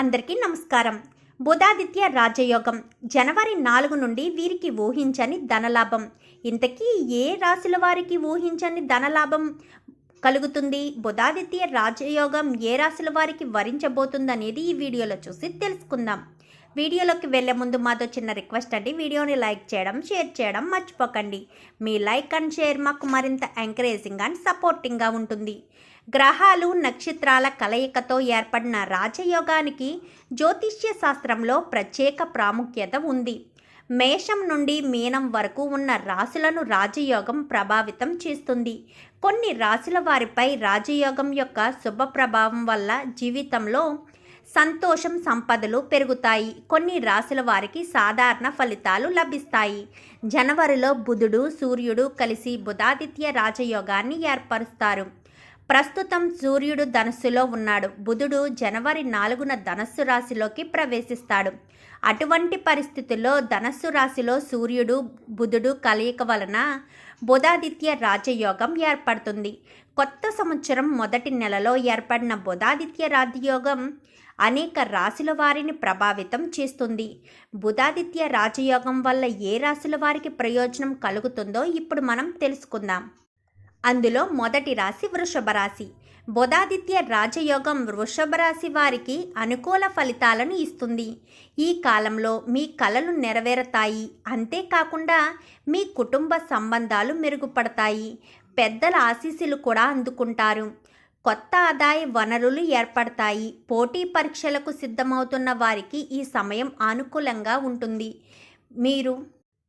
అందరికీ నమస్కారం. బుధాదిత్య రాజయోగం జనవరి 4 నుండి వీరికి ఊహించని ధనలాభం. ఇంతకీ ఏ రాశుల వారికి ఊహించని ధనలాభం కలుగుతుంది? బుధాదిత్య రాజయోగం ఏ రాశుల వారికి వరించబోతుందనేది ఈ వీడియోలో చూసి తెలుసుకుందాం. వీడియోలోకి వెళ్లే ముందు మాతో చిన్న రిక్వెస్ట్ అండి, వీడియోని లైక్ చేయడం, షేర్ చేయడం మర్చిపోకండి. మీ లైక్ అండ్ షేర్ మాకు మరింత ఎంకరేజింగ్ అండ్ సపోర్టింగ్గా ఉంటుంది. గ్రహాలు నక్షత్రాల కలయికతో ఏర్పడిన రాజయోగానికి జ్యోతిష్య శాస్త్రంలో ప్రత్యేక ప్రాముఖ్యత ఉంది. మేషం నుండి మీనం వరకు ఉన్న రాశులను రాజయోగం ప్రభావితం చేస్తుంది. కొన్ని రాశుల వారిపై రాజయోగం యొక్క శుభ ప్రభావం వల్ల జీవితంలో సంతోషం, సంపదలు పెరుగుతాయి. కొన్ని రాశుల వారికి సాధారణ ఫలితాలు లభిస్తాయి. జనవరిలో బుధుడు, సూర్యుడు కలిసి బుధాదిత్య రాజయోగాన్ని ఏర్పరుస్తారు. ప్రస్తుతం సూర్యుడు ధనస్సులో ఉన్నాడు. బుధుడు జనవరి 4న ధనస్సు రాశిలోకి ప్రవేశిస్తాడు. అటువంటి పరిస్థితుల్లో ధనస్సు రాశిలో సూర్యుడు, బుధుడు కలయిక వలన బుధాదిత్య రాజయోగం ఏర్పడుతుంది. కొత్త సంవత్సరం మొదటి నెలలో ఏర్పడిన బుధాదిత్య రాజయోగం అనేక రాశుల వారిని ప్రభావితం చేస్తుంది. బుధాదిత్య రాజయోగం వల్ల ఏ రాశుల వారికి ప్రయోజనం కలుగుతుందో ఇప్పుడు మనం తెలుసుకుందాం. అందులో మొదటి రాశి వృషభ రాశి. బుధాదిత్య రాజయోగం వృషభ రాశి వారికి అనుకూల ఫలితాలను ఇస్తుంది. ఈ కాలంలో మీ కలలు నెరవేరుతాయి. అంతేకాకుండా మీ కుటుంబ సంబంధాలు మెరుగుపడతాయి. పెద్దల ఆశీస్సులు కూడా అందుకుంటారు. కొత్త ఆదాయ వనరులు ఏర్పడతాయి. పోటీ పరీక్షలకు సిద్ధమవుతున్న వారికి ఈ సమయం అనుకూలంగా ఉంటుంది. మీరు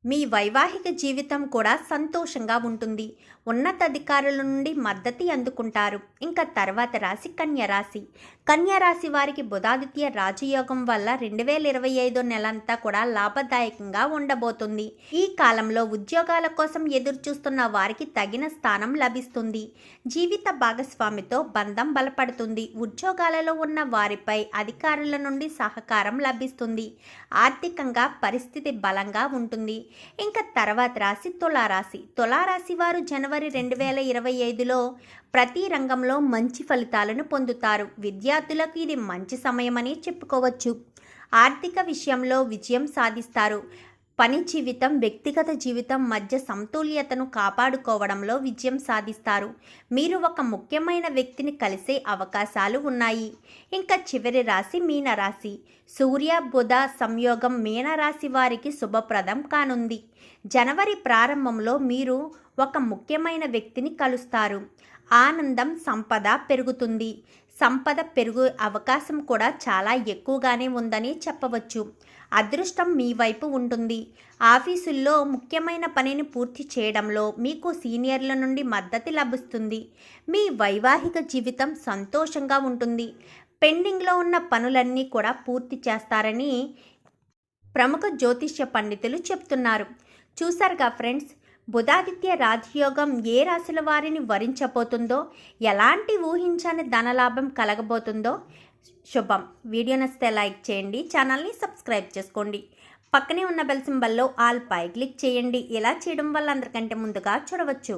మీ వైవాహిక జీవితం కూడా సంతోషంగా ఉంటుంది. ఉన్నతాధికారుల నుండి మద్దతు అందుకుంటారు. ఇంకా తర్వాత రాశి కన్యరాశి. కన్యరాశి వారికి బుధాదిత్య రాజయోగం వల్ల 2025 నెలంతా కూడా లాభదాయకంగా ఉండబోతుంది. ఈ కాలంలో ఉద్యోగాల కోసం ఎదురు చూస్తున్న వారికి తగిన స్థానం లభిస్తుంది. జీవిత భాగస్వామితో బంధం బలపడుతుంది. ఉద్యోగాలలో ఉన్న వారిపై అధికారుల నుండి సహకారం లభిస్తుంది. ఆర్థికంగా పరిస్థితి బలంగా ఉంటుంది. ఇంకా తర్వాత రాశి తులారాశి. తులారాశి వారు జనవరి 2025లో ప్రతి రంగంలో మంచి ఫలితాలను పొందుతారు. విద్యార్థులకు ఇది మంచి సమయమని చెప్పుకోవచ్చు. ఆర్థిక విషయంలో విజయం సాధిస్తారు. పని జీవితం, వ్యక్తిగత జీవితం మధ్య సమతుల్యతను కాపాడుకోవడంలో విజయం సాధిస్తారు. మీరు ఒక ముఖ్యమైన వ్యక్తిని కలిసే అవకాశాలు ఉన్నాయి. ఇంకా చివరి రాశి మీనరాశి. సూర్య బుధ సంయోగం మీనరాశి వారికి శుభప్రదం కానుంది. జనవరి ప్రారంభంలో మీరు ఒక ముఖ్యమైన వ్యక్తిని కలుస్తారు. ఆనందం, సంపద పెరుగుతుంది. సంపద పెరుగు అవకాశం కూడా చాలా ఎక్కువగానే ఉందని చెప్పవచ్చు. అదృష్టం మీ వైపు ఉంటుంది. ఆఫీసుల్లో ముఖ్యమైన పనిని పూర్తి చేయడంలో మీకు సీనియర్ల నుండి మద్దతు లభిస్తుంది. మీ వైవాహిక జీవితం సంతోషంగా ఉంటుంది. పెండింగ్లో ఉన్న పనులన్నీ కూడా పూర్తి చేస్తారని ప్రముఖ జ్యోతిష్య పండితులు చెప్తున్నారు. చూసారుగా ఫ్రెండ్స్, బుధాదిత్య రాజయోగం ఏ రాశుల వారిని వరించబోతుందో, ఎలాంటి ఊహించని ధనలాభం కలగబోతుందో. శుభం. వీడియో నచ్చితే లైక్ చేయండి, ఛానల్ని సబ్స్క్రైబ్ చేసుకోండి. పక్కనే ఉన్న బెల్ సింబల్లో ఆల్ పై క్లిక్ చేయండి. ఇలా చేయడం వల్ల అందరికంటే ముందుగా చూడవచ్చు.